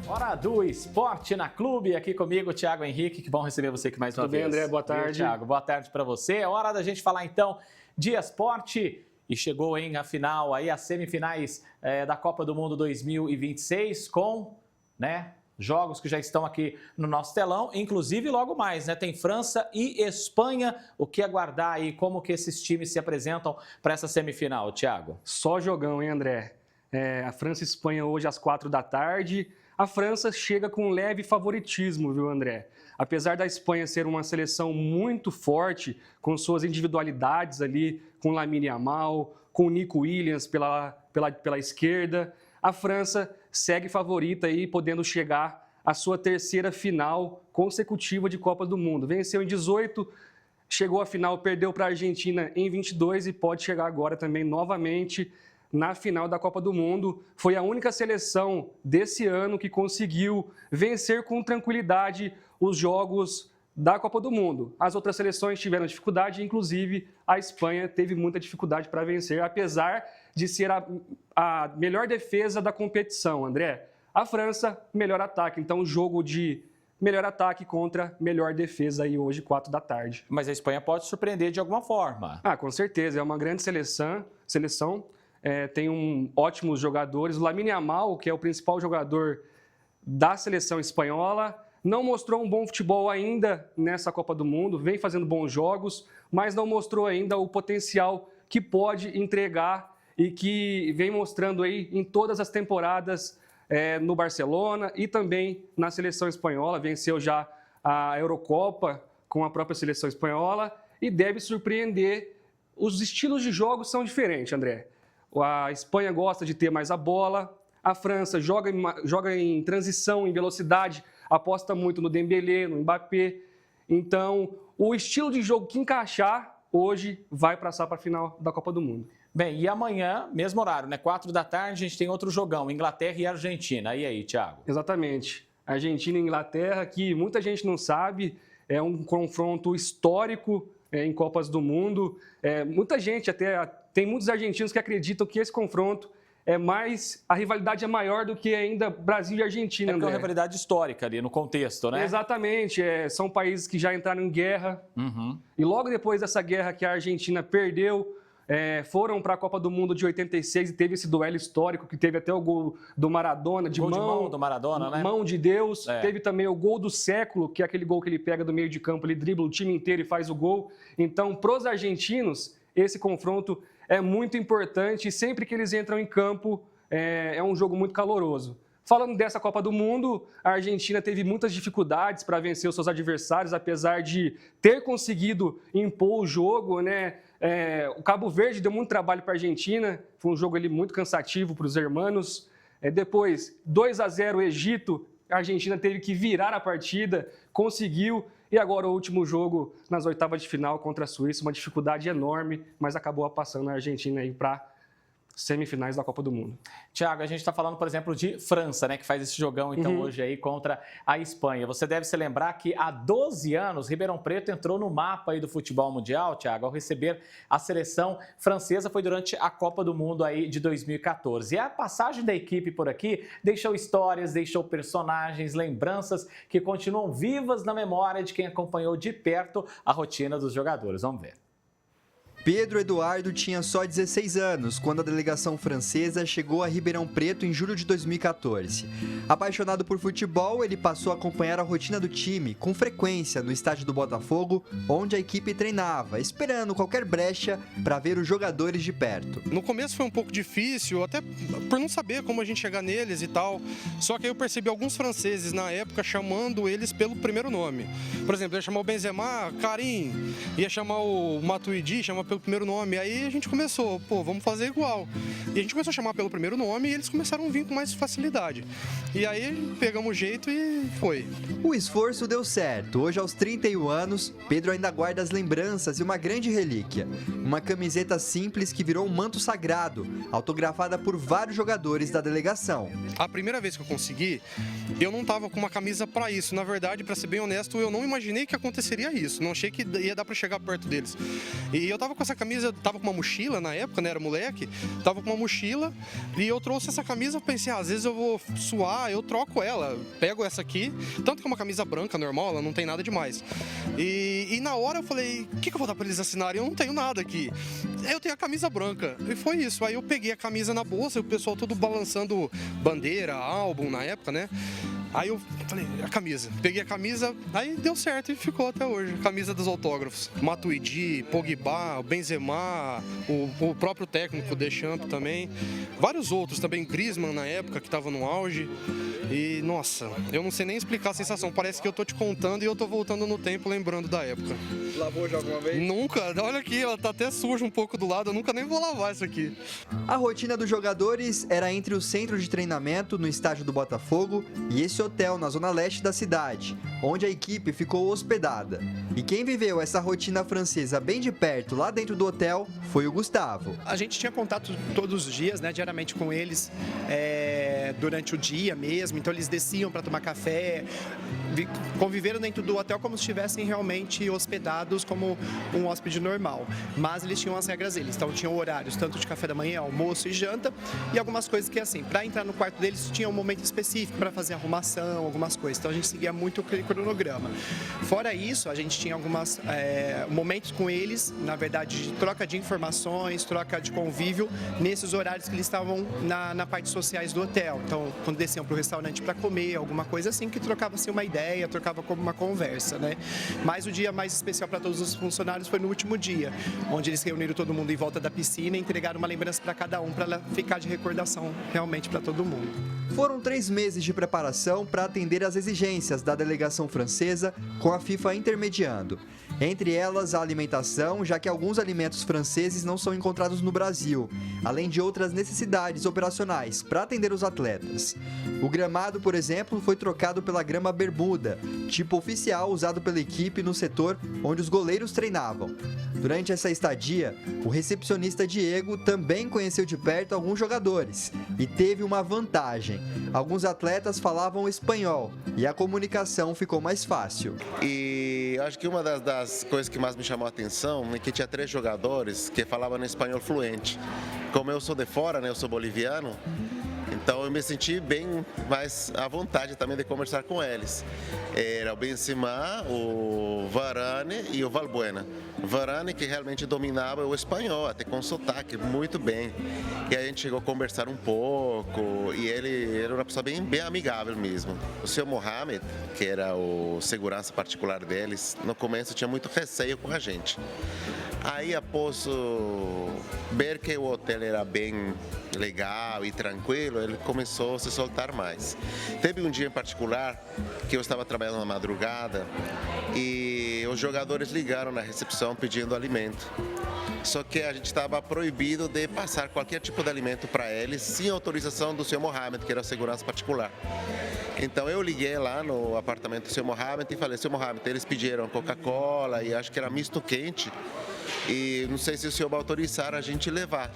Hora do Esporte na Clube, aqui comigo, Thiago Henrique, que bom receber você aqui mais uma vez. Tudo bem, André? Boa tarde. Thiago, boa tarde para você. É hora da gente falar então de esporte e chegou a final, aí as semifinais da Copa do Mundo 2026 com, jogos que já estão aqui no nosso telão, inclusive logo mais, tem França e Espanha. O que aguardar aí, como que esses times se apresentam para essa semifinal, Thiago? Só jogão, hein, André? A França e Espanha hoje às 16h. A França chega com um leve favoritismo, viu, André? Apesar da Espanha ser uma seleção muito forte, com suas individualidades ali, com Lamine Yamal, com Nico Williams pela esquerda, a França segue favorita aí, podendo chegar à sua terceira final consecutiva de Copa do Mundo. Venceu em 18, chegou à final, perdeu para a Argentina em 22 e pode chegar agora também novamente na final da Copa do Mundo. Foi a única seleção desse ano que conseguiu vencer com tranquilidade os jogos da Copa do Mundo. As outras seleções tiveram dificuldade, inclusive a Espanha teve muita dificuldade para vencer, apesar de ser a melhor defesa da competição, André. A França, melhor ataque. Então, jogo de melhor ataque contra melhor defesa aí hoje, 16h. Mas a Espanha pode surpreender de alguma forma. Com certeza. É uma grande seleção. Tem ótimos jogadores. O Lamine Yamal, que é o principal jogador da seleção espanhola, não mostrou um bom futebol ainda nessa Copa do Mundo, vem fazendo bons jogos, mas não mostrou ainda o potencial que pode entregar e que vem mostrando aí em todas as temporadas no Barcelona e também na seleção espanhola. Venceu já a Eurocopa com a própria seleção espanhola e deve surpreender. Os estilos de jogo são diferentes, André. A Espanha gosta de ter mais a bola, a França joga em transição, em velocidade, aposta muito no Dembélé, no Mbappé. Então, o estilo de jogo que encaixar hoje vai passar para a final da Copa do Mundo. Bem, e amanhã, mesmo horário, 16h, a gente tem outro jogão, Inglaterra e Argentina. E aí, Thiago? Exatamente. Argentina e Inglaterra, que muita gente não sabe, é um confronto histórico em Copas do Mundo. Muita gente, tem muitos argentinos que acreditam que esse confronto a rivalidade é maior do que ainda Brasil e Argentina, André. É uma rivalidade rivalidade histórica ali no contexto, né? Exatamente. São países que já entraram em guerra. Uhum. E logo depois dessa guerra que a Argentina perdeu, foram para a Copa do Mundo de 86 e teve esse duelo histórico que teve até o gol do Maradona, de mão do Maradona, né? Mão de Deus. Teve também o gol do século, que é aquele gol que ele pega do meio de campo, ele dribla o time inteiro e faz o gol. Então, para os argentinos, esse confronto é muito importante e sempre que eles entram em campo é um jogo muito caloroso. Falando dessa Copa do Mundo, a Argentina teve muitas dificuldades para vencer os seus adversários, apesar de ter conseguido impor o jogo, o Cabo Verde deu muito trabalho para a Argentina, foi um jogo ali muito cansativo para os hermanos. Depois, 2-0 Egito, a Argentina teve que virar a partida, conseguiu. E agora o último jogo nas oitavas de final contra a Suíça, uma dificuldade enorme, mas acabou passando a Argentina aí para semifinais da Copa do Mundo. Thiago, a gente está falando, por exemplo, de França, que faz esse jogão então hoje aí contra a Espanha. Você deve se lembrar que há 12 anos Ribeirão Preto entrou no mapa aí do futebol mundial, Thiago, ao receber a seleção francesa, foi durante a Copa do Mundo aí de 2014. E a passagem da equipe por aqui deixou histórias, deixou personagens, lembranças que continuam vivas na memória de quem acompanhou de perto a rotina dos jogadores. Vamos ver. Pedro Eduardo tinha só 16 anos quando a delegação francesa chegou a Ribeirão Preto em julho de 2014. Apaixonado por futebol, ele passou a acompanhar a rotina do time com frequência no estádio do Botafogo, onde a equipe treinava, esperando qualquer brecha para ver os jogadores de perto. No começo foi um pouco difícil, até por não saber como a gente chegar neles e tal. Só que aí eu percebi alguns franceses na época chamando eles pelo primeiro nome. Por exemplo, ia chamar o Benzema, Karim, ia chamar o Matuidi, chamar pelo primeiro nome. Aí a gente começou, vamos fazer igual. E a gente começou a chamar pelo primeiro nome e eles começaram a vir com mais facilidade. E aí pegamos o jeito e foi. O esforço deu certo. Hoje, aos 31 anos, Pedro ainda guarda as lembranças e uma grande relíquia. Uma camiseta simples que virou um manto sagrado, autografada por vários jogadores da delegação. A primeira vez que eu consegui, eu não estava com uma camisa para isso. Na verdade, para ser bem honesto, eu não imaginei que aconteceria isso. Não achei que ia dar para chegar perto deles. E eu estava com essa camisa, eu tava com uma mochila na época, né, era moleque, tava com uma mochila e eu trouxe essa camisa, pensei, às vezes eu vou suar, eu troco ela, pego essa aqui, tanto que é uma camisa branca normal, ela não tem nada demais. E na hora eu falei, o que eu vou dar pra eles assinarem? Eu não tenho nada aqui. Eu tenho a camisa branca. E foi isso. Aí eu peguei a camisa na bolsa e o pessoal todo balançando bandeira, álbum na época, né? Aí eu falei, a camisa. Peguei a camisa, aí deu certo e ficou até hoje. Camisa dos autógrafos. Matuidi, Pogba, Benzema, o próprio técnico Deschamps também. Vários outros também, Griezmann na época, que estava no auge. E, nossa, eu não sei nem explicar a sensação. Parece que eu tô te contando e eu tô voltando no tempo lembrando da época. Lavou já alguma vez? Nunca. Olha aqui, ela tá até suja um pouco do lado. Eu nunca nem vou lavar isso aqui. A rotina dos jogadores era entre o centro de treinamento no estádio do Botafogo e esse hotel na zona leste da cidade, onde a equipe ficou hospedada. E quem viveu essa rotina francesa bem de perto lá dentro do hotel foi o Gustavo. A gente tinha contato todos os dias, né, diariamente com eles, durante o dia mesmo, então eles desciam para tomar café, conviveram dentro do hotel como se estivessem realmente hospedados como um hóspede normal, mas eles tinham as regras deles, então tinham horários tanto de café da manhã, almoço e janta, e algumas coisas que assim, para entrar no quarto deles tinha um momento específico para fazer arrumação, algumas coisas, então a gente seguia muito aquele cronograma. Fora isso, a gente tinha alguns momentos com eles, na verdade, de troca de informações, troca de convívio, nesses horários que eles estavam na parte sociais do hotel, então quando desciam para o restaurante para comer, alguma coisa assim, que trocava-se uma ideia, trocava como uma conversa, né? Mas o dia mais especial para todos os funcionários foi no último dia, onde eles reuniram todo mundo em volta da piscina e entregaram uma lembrança para cada um, para ela ficar de recordação realmente para todo mundo. Foram 3 meses de preparação para atender às exigências da delegação francesa, com a FIFA intermediando. Entre elas, a alimentação, já que alguns alimentos franceses não são encontrados no Brasil, além de outras necessidades operacionais para atender os atletas. O gramado, por exemplo, foi trocado pela grama bermuda, tipo oficial usado pela equipe no setor onde os goleiros treinavam. Durante essa estadia, o recepcionista Diego também conheceu de perto alguns jogadores e teve uma vantagem. Alguns atletas falavam espanhol e a comunicação ficou mais fácil. E acho que uma das coisas que mais me chamou a atenção é que tinha 3 jogadores que falavam espanhol fluente. Como eu sou de fora, né, eu sou boliviano, então eu me senti bem mais à vontade também de conversar com eles. Era o Benzema, o Varane e o Valbuena. Varane que realmente dominava o espanhol, até com sotaque, muito bem. E aí a gente chegou a conversar um pouco e ele era uma pessoa bem amigável mesmo. O seu Mohamed, que era o segurança particular deles, no começo tinha muito receio com a gente. Aí após ver que o hotel era bem legal e tranquilo, ele começou a se soltar mais. Teve um dia em particular que eu estava trabalhando na madrugada e os jogadores ligaram na recepção pedindo alimento. Só que a gente estava proibido de passar qualquer tipo de alimento para eles sem autorização do Sr. Mohamed, que era a segurança particular. Então eu liguei lá no apartamento do Sr. Mohamed e falei, Sr. Mohamed, eles pediram Coca-Cola e acho que era misto quente e não sei se o senhor vai autorizar a gente levar.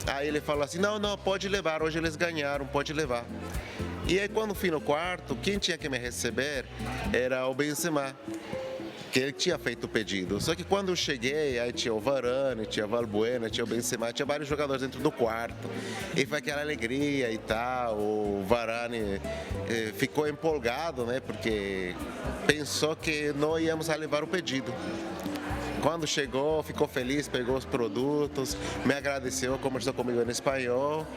Aí ele falou assim, não, pode levar, hoje eles ganharam, pode levar. E aí quando fui no quarto, quem tinha que me receber era o Benzema, que ele tinha feito o pedido. Só que quando eu cheguei, aí tinha o Varane, tinha o Valbuena, tinha o Benzema, tinha vários jogadores dentro do quarto. E foi aquela alegria e tal. O Varane ficou empolgado, né? Porque pensou que não íamos levar o pedido. Quando chegou, ficou feliz, pegou os produtos, me agradeceu, conversou comigo em espanhol.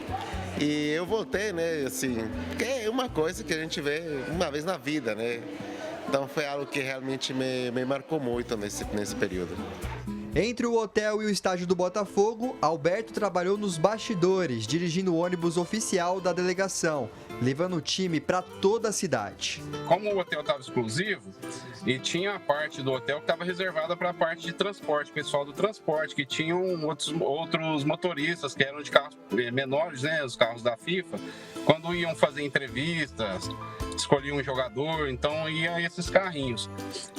E eu voltei, né? Assim, que é uma coisa que a gente vê uma vez na vida, né? Então foi algo que realmente me marcou muito nesse período. Entre o hotel e o estádio do Botafogo, Alberto trabalhou nos bastidores, dirigindo o ônibus oficial da delegação, levando o time para toda a cidade. Como o hotel estava exclusivo, e tinha a parte do hotel que estava reservada para a parte de transporte, pessoal do transporte, que tinham outros motoristas que eram de carros menores, né, os carros da FIFA, quando iam fazer entrevistas, escolhiam um jogador, então ia esses carrinhos.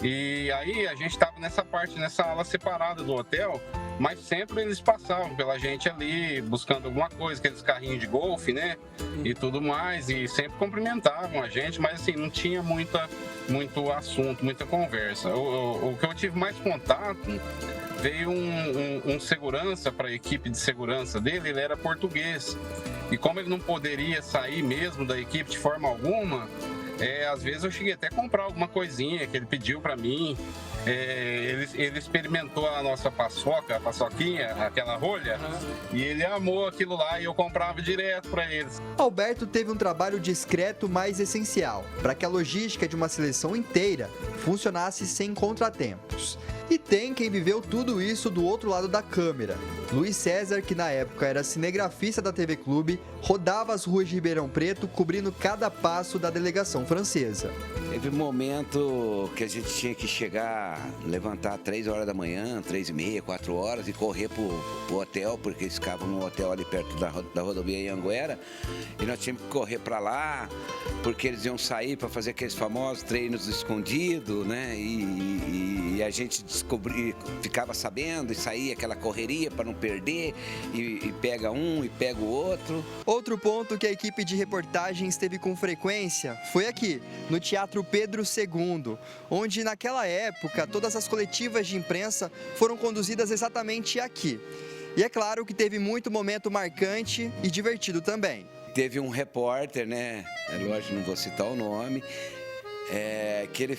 E aí a gente estava nessa ala separada do hotel, mas sempre eles passavam pela gente ali, buscando alguma coisa, aqueles carrinhos de golfe, né, e tudo mais, e sempre cumprimentavam a gente, mas assim, não tinha muita muito assunto, muita conversa. O que eu tive mais contato, veio um segurança para a equipe de segurança dele, ele era português. E como ele não poderia sair mesmo da equipe de forma alguma, às vezes eu cheguei até a comprar alguma coisinha que ele pediu para mim. Ele experimentou a nossa paçoca, a paçoquinha, aquela rolha, e ele amou aquilo lá e eu comprava direto para eles. Alberto teve um trabalho discreto, mas essencial, para que a logística de uma seleção inteira funcionasse sem contratempos. E tem quem viveu tudo isso do outro lado da câmera. Luiz César, que na época era cinegrafista da TV Clube, rodava as ruas de Ribeirão Preto cobrindo cada passo da delegação francesa. Teve um momento que a gente tinha que chegar, levantar 3 horas da manhã, 3h30, 4 horas e correr pro hotel, porque eles ficavam no hotel ali perto da rodovia Anhanguera, e nós tínhamos que correr para lá, porque eles iam sair para fazer aqueles famosos treinos escondidos, né? E a gente ficava sabendo e saía aquela correria para não perder, e pega um e pega o outro. Outro ponto que a equipe de reportagens teve com frequência foi aqui, no Teatro Pedro II, onde naquela época todas as coletivas de imprensa foram conduzidas exatamente aqui. E é claro que teve muito momento marcante e divertido também. Teve um repórter, né? Lógico, não vou citar o nome, que ele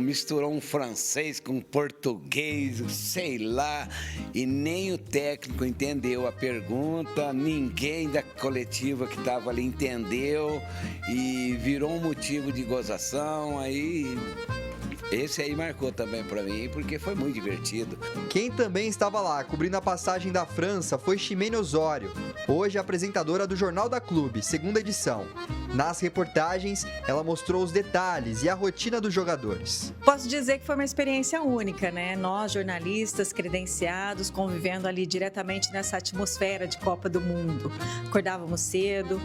misturou um francês com um português, sei lá, e nem o técnico entendeu a pergunta, ninguém da coletiva que estava ali entendeu e virou um motivo de gozação. Aí esse aí marcou também para mim, porque foi muito divertido. Quem também estava lá cobrindo a passagem da França foi Ximene Osório, hoje apresentadora do Jornal da Clube, segunda edição. Nas reportagens, ela mostrou os detalhes e a rotina dos jogadores. Posso dizer que foi uma experiência única, né? Nós, jornalistas, credenciados, convivendo ali diretamente nessa atmosfera de Copa do Mundo. Acordávamos cedo,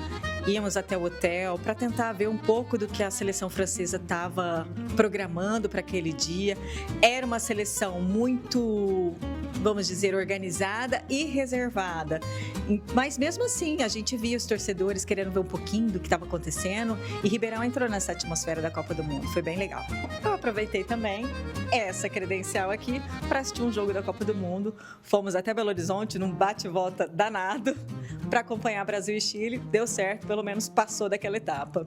íamos até o hotel para tentar ver um pouco do que a seleção francesa estava programando para aquele dia. Era uma seleção muito, vamos dizer, organizada e reservada. Mas mesmo assim, a gente via os torcedores querendo ver um pouquinho do que estava acontecendo e Ribeirão entrou nessa atmosfera da Copa do Mundo. Foi bem legal. Eu aproveitei também essa credencial aqui para assistir um jogo da Copa do Mundo. Fomos até Belo Horizonte num bate-volta danado para acompanhar Brasil e Chile. Deu certo, pelo menos passou daquela etapa.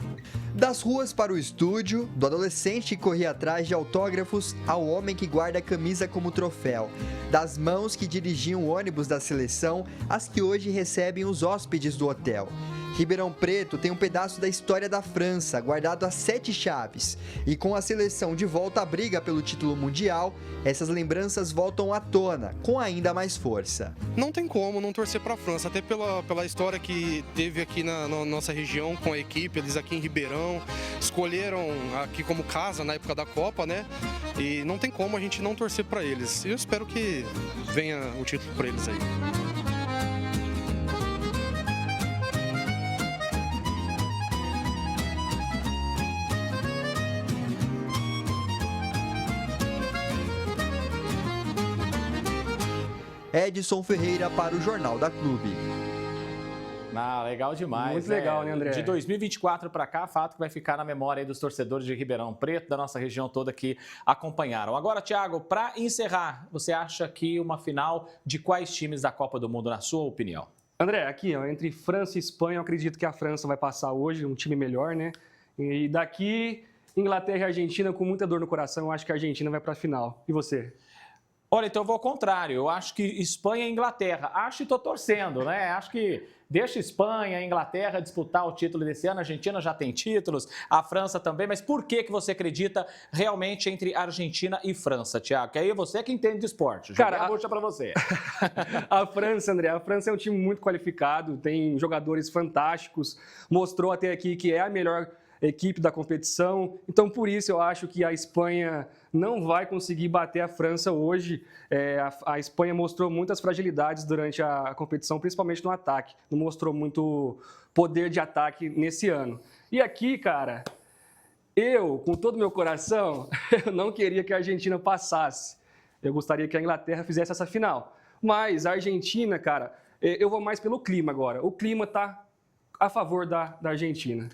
Das ruas para o estúdio, do adolescente que corria atrás de autógrafos ao homem que guarda a camisa como troféu, das mãos que dirigiam o ônibus da seleção às que hoje recebem os hóspedes do hotel. Ribeirão Preto tem um pedaço da história da França, guardado a 7 chaves. E com a seleção de volta à briga pelo título mundial, essas lembranças voltam à tona, com ainda mais força. Não tem como não torcer para a França, até pela história que teve aqui na nossa região com a equipe, eles aqui em Ribeirão, escolheram aqui como casa na época da Copa, né? E não tem como a gente não torcer para eles. E eu espero que venha o título para eles aí. Edson Ferreira para o Jornal da Clube. Legal demais. Muito legal, né, André? De 2024 para cá, fato que vai ficar na memória aí dos torcedores de Ribeirão Preto, da nossa região toda que acompanharam. Agora, Thiago, para encerrar, você acha que uma final de quais times da Copa do Mundo, na sua opinião? André, aqui, entre França e Espanha, eu acredito que a França vai passar hoje, um time melhor, né? E daqui, Inglaterra e Argentina, com muita dor no coração, eu acho que a Argentina vai para a final. E você? Olha, então eu vou ao contrário. Eu acho que Espanha e Inglaterra. Acho e estou torcendo, né? Acho que deixa Espanha e Inglaterra disputar o título desse ano. A Argentina já tem títulos, a França também. Mas por que você acredita realmente entre Argentina e França, Thiago? Que aí você que entende de esporte. Joguei a bucha para você. A França, André, a França é um time muito qualificado, tem jogadores fantásticos, mostrou até aqui que é a melhor equipe da competição. Então, por isso, eu acho que a Espanha não vai conseguir bater a França hoje. A Espanha mostrou muitas fragilidades durante a competição, principalmente no ataque. Não mostrou muito poder de ataque nesse ano. E aqui, cara, eu, com todo o meu coração, eu não queria que a Argentina passasse. Eu gostaria que a Inglaterra fizesse essa final. Mas a Argentina, cara, eu vou mais pelo clima agora. O clima está a favor da Argentina.